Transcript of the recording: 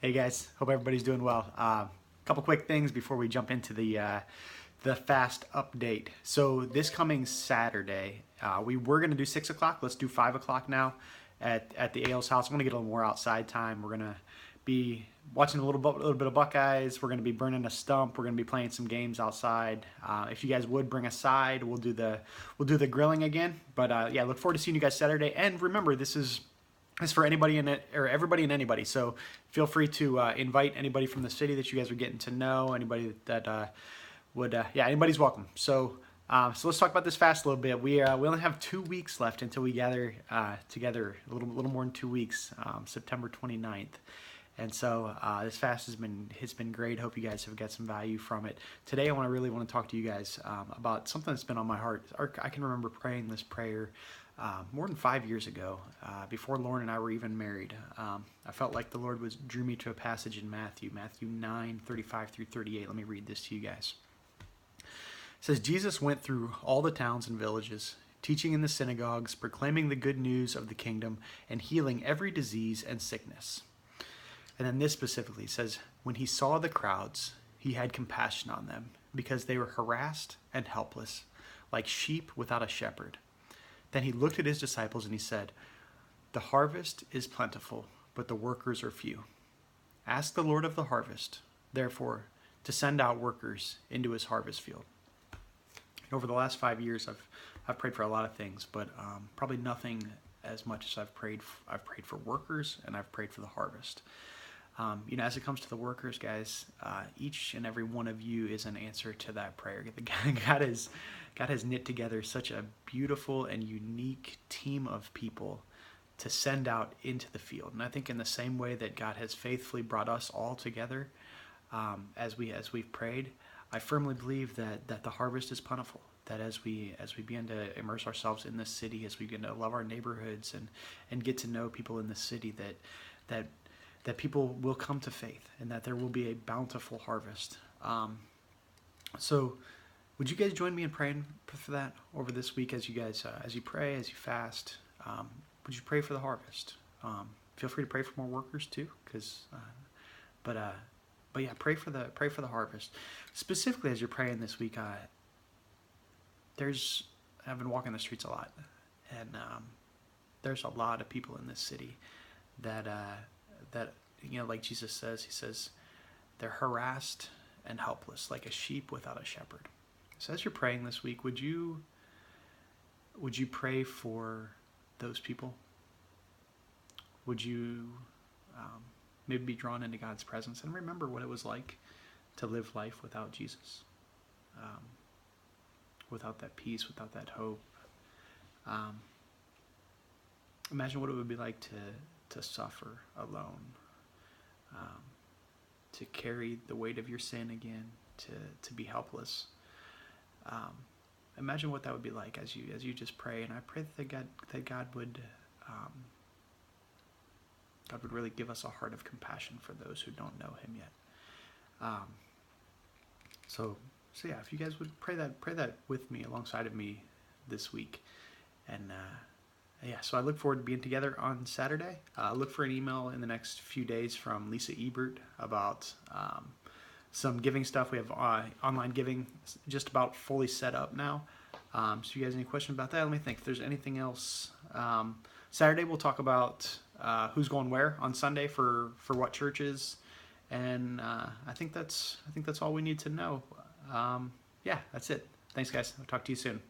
Hey guys, hope everybody's doing well. Couple quick things before we jump into the fast update. So this coming Saturday, we were gonna do 6 o'clock. Let's do 5 o'clock now at the Ales house. I'm gonna get a little more outside time. We're gonna be watching a little bit of Buckeyes. We're gonna be burning a stump. We're gonna be playing some games outside. If you guys would bring a side, we'll do the grilling again. But yeah, look forward to seeing you guys Saturday. And remember, this is for anybody in it, or everybody and anybody. So feel free to invite anybody from the city that you guys are getting to know. Anybody that yeah, anybody's welcome. So let's talk about this fast a little bit. We only have 2 weeks left until we gather together. A little more than 2 weeks, September 29th. And so this fast has been great. Hope you guys have got some value from it. Today I really want to talk to you guys about something that's been on my heart. I can remember praying this prayer more than 5 years ago, before Lauren and I were even married. I felt like the Lord drew me to a passage in Matthew 9:35 through 38. Let me read this to you guys. It says, Jesus went through all the towns and villages, teaching in the synagogues, proclaiming the good news of the kingdom, and healing every disease and sickness. And then this specifically says, when he saw the crowds, he had compassion on them, because they were harassed and helpless, like sheep without a shepherd. Then he looked at his disciples and he said, the harvest is plentiful, but the workers are few. Ask the Lord of the harvest, therefore, to send out workers into his harvest field. Over the last 5 years, I've prayed for a lot of things, but probably nothing as much as I've prayed for workers, and I've prayed for the harvest. As it comes to the workers, guys, each and every one of you is an answer to that prayer. God has knit together such a beautiful and unique team of people to send out into the field. And I think in the same way that God has faithfully brought us all together, as we've prayed, I firmly believe that the harvest is plentiful. That as we begin to immerse ourselves in this city, as we begin to love our neighborhoods and get to know people in the city, that people will come to faith, and that there will be a bountiful harvest. So would you guys join me in praying for that over this week as you pray, as you fast? Would you pray for the harvest? Feel free to pray for more workers too, but yeah, pray for the harvest. Specifically, as you're praying this week, I've been walking the streets a lot, and there's a lot of people in this city that like Jesus says, he says they're harassed and helpless, like a sheep without a shepherd. So as you're praying this week, would you pray for those people? Would you maybe be drawn into God's presence and remember what it was like to live life without Jesus, without that peace, without that hope? Imagine what it would be like to suffer alone, to carry the weight of your sin again, to be helpless. Imagine what that would be like as you just pray. And I pray that God would really give us a heart of compassion for those who don't know him yet. So yeah, if you guys would pray that with me, alongside of me this week. And yeah, so I look forward to being together on Saturday. Look for an email in the next few days from Lisa Ebert about some giving stuff. We have online giving just about fully set up now. So you guys, any questions about that? Let me think if there's anything else. Saturday we'll talk about who's going where on Sunday for what churches, and I think that's all we need to know. Yeah, that's it. Thanks, guys. I'll talk to you soon.